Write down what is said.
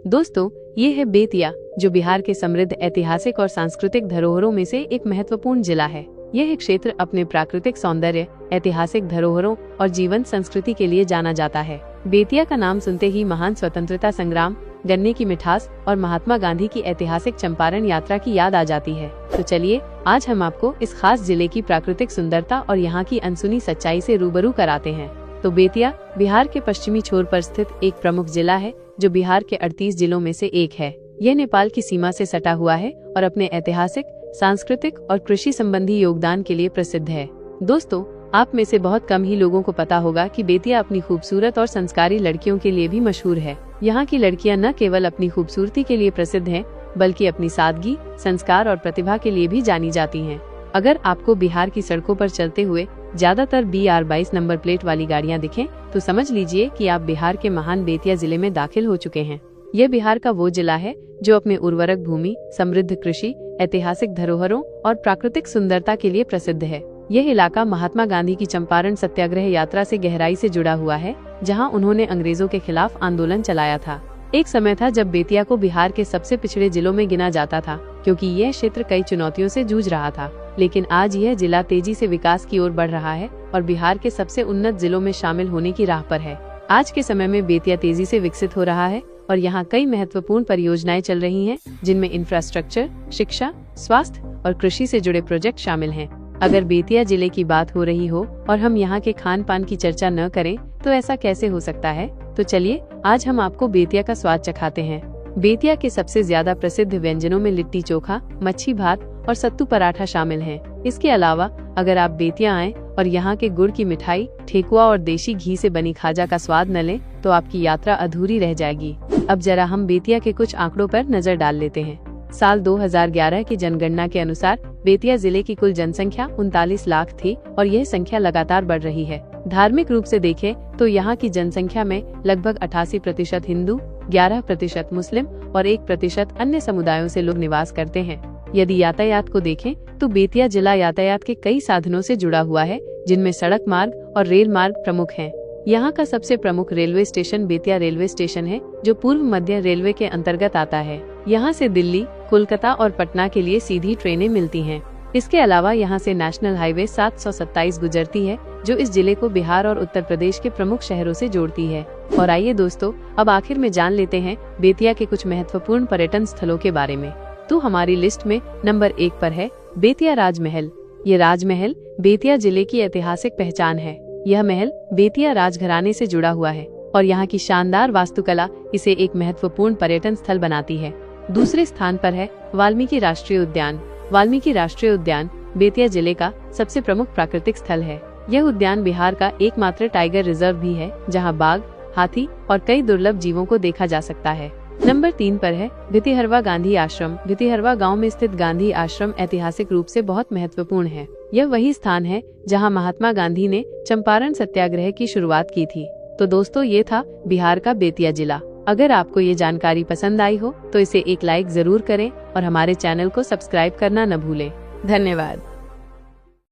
दोस्तों, ये है बेतिया, जो बिहार के समृद्ध ऐतिहासिक और सांस्कृतिक धरोहरों में से एक महत्वपूर्ण जिला है। यह क्षेत्र अपने प्राकृतिक सौंदर्य, ऐतिहासिक धरोहरों और जीवंत संस्कृति के लिए जाना जाता है। बेतिया का नाम सुनते ही महान स्वतंत्रता संग्राम, गन्ने की मिठास और महात्मा गांधी की ऐतिहासिक चंपारण यात्रा की याद आ जाती है। तो चलिए, आज हम आपको इस खास जिले की प्राकृतिक सुंदरता और यहाँ की अनसुनी सच्चाई से रूबरू कराते हैं। तो बेतिया बिहार के पश्चिमी छोर पर स्थित एक प्रमुख जिला है, जो बिहार के 38 जिलों में से एक है। यह नेपाल की सीमा से सटा हुआ है और अपने ऐतिहासिक, सांस्कृतिक और कृषि संबंधी योगदान के लिए प्रसिद्ध है। दोस्तों, आप में से बहुत कम ही लोगों को पता होगा कि बेतिया अपनी खूबसूरत और संस्कारी लड़कियों के लिए भी मशहूर है। यहाँ की लड़कियाँ न केवल अपनी खूबसूरती के लिए प्रसिद्ध हैं, बल्कि अपनी सादगी, संस्कार और प्रतिभा के लिए भी जानी जाती हैं। अगर आपको बिहार की सड़कों पर चलते हुए ज्यादातर BR 22 नंबर प्लेट वाली गाड़ियां दिखें, तो समझ लीजिए कि आप बिहार के महान बेतिया जिले में दाखिल हो चुके हैं। यह बिहार का वो जिला है जो अपने उर्वरक भूमि, समृद्ध कृषि, ऐतिहासिक धरोहरों और प्राकृतिक सुंदरता के लिए प्रसिद्ध है। यह इलाका महात्मा गांधी की चंपारण सत्याग्रह यात्रा से गहराई से जुड़ा हुआ है, जहां उन्होंने अंग्रेजों के खिलाफ आंदोलन चलाया था। एक समय था जब बेतिया को बिहार के सबसे पिछड़े जिलों में गिना जाता था, क्योंकि यह क्षेत्र कई चुनौतियों से जूझ रहा था। लेकिन आज यह जिला तेजी से विकास की ओर बढ़ रहा है और बिहार के सबसे उन्नत जिलों में शामिल होने की राह पर है। आज के समय में बेतिया तेजी से विकसित हो रहा है और यहाँ कई महत्वपूर्ण परियोजनाएं चल रही हैं, जिनमें इंफ्रास्ट्रक्चर, शिक्षा, स्वास्थ्य और कृषि से जुड़े प्रोजेक्ट शामिल हैं। अगर बेतिया जिले की बात हो रही हो और हम यहाँ के खान पान की चर्चा न करें, तो ऐसा कैसे हो सकता है। तो चलिए, आज हम आपको बेतिया का स्वाद चखाते हैं। बेतिया के सबसे ज्यादा प्रसिद्ध व्यंजनों में लिट्टी चोखा, मच्छी भात और सत्तू पराठा शामिल हैं। इसके अलावा अगर आप बेतिया आएं और यहाँ के गुड़ की मिठाई, ठेकुआ और देशी घी से बनी खाजा का स्वाद न लें, तो आपकी यात्रा अधूरी रह जाएगी। अब जरा हम बेतिया के कुछ आंकड़ों पर नजर डाल लेते हैं। साल 2011 की जनगणना के अनुसार बेतिया जिले की कुल जनसंख्या 39 लाख थी और यह संख्या लगातार बढ़ रही है। धार्मिक रूप से देखें तो यहाँ की जनसंख्या में लगभग 88% हिंदू, 11% मुस्लिम और 1% अन्य समुदायों से लोग निवास करते हैं। यदि यातायात को देखें तो बेतिया जिला यातायात के कई साधनों से जुड़ा हुआ है, जिनमें सड़क मार्ग और रेल मार्ग प्रमुख हैं। यहाँ का सबसे प्रमुख railway station Bettiah railway station है, जो पूर्व मध्य रेलवे के अंतर्गत आता है। यहाँ से दिल्ली, कोलकाता और पटना के लिए सीधी ट्रेनें मिलती हैं। इसके अलावा यहाँ से नेशनल हाईवे 727 गुजरती है, जो इस जिले को बिहार और उत्तर प्रदेश के प्रमुख शहरों से जोड़ती है। और आइए दोस्तों, अब आखिर में जान लेते हैं बेतिया के कुछ महत्वपूर्ण पर्यटन स्थलों के बारे में। तो हमारी लिस्ट में नंबर 1 पर है बेतिया राजमहल। ये राजमहल बेतिया जिले की ऐतिहासिक पहचान है। यह महल बेतिया राजघराने से जुड़ा हुआ है और यहाँ की शानदार वास्तुकला इसे एक महत्वपूर्ण पर्यटन स्थल बनाती है। दूसरे स्थान पर है वाल्मीकि राष्ट्रीय उद्यान। वाल्मीकि राष्ट्रीय उद्यान बेतिया जिले का सबसे प्रमुख प्राकृतिक स्थल है। यह उद्यान बिहार का एकमात्र टाइगर रिजर्व भी है, जहाँ बाघ, हाथी और कई दुर्लभ जीवों को देखा जा सकता है। नंबर 3 पर है भितिहरवा गांधी आश्रम। भितिहरवा गांव में स्थित गांधी आश्रम ऐतिहासिक रूप से बहुत महत्वपूर्ण है। यह वही स्थान है जहां महात्मा गांधी ने चंपारण सत्याग्रह की शुरुआत की थी। तो दोस्तों, ये था बिहार का बेतिया जिला। अगर आपको ये जानकारी पसंद आई हो तो इसे एक लाइक जरूर करें और हमारे चैनल को सब्सक्राइब करना न भूलें। धन्यवाद।